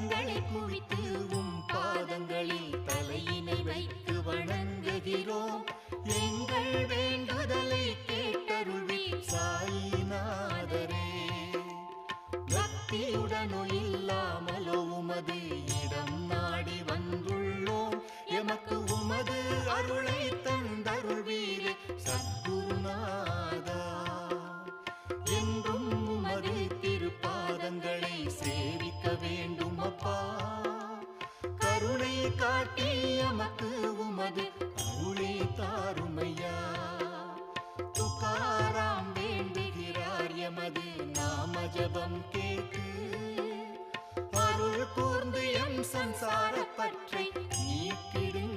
கரங்களை குவித்து பாதங்களில் தலையினை வைத்து வணங்குகிறோம். எங்கள் வேண்டுதலை கேட்டருள்வி சாயிநாதரே. பக்தியுடனோ இல்லாமலோ உமது இடம் நாடி வந்துள்ளோம். எமக்கு உமது அருளை தந்தருள்வீரே சத்குருநாதா. என்றும் உமது திருப்பாதங்களை சேவிக்க வேண்டும் அப்பா. கருணை காட்டி எமக்கு உமது அருளே தாருமையா. துகாராம் வேண்டுகிறார் எமது நாம ஜபம் கேட்டு. அருள் கூர்ந்து எம் சம்சார பற்றை நீக்கிடுங்க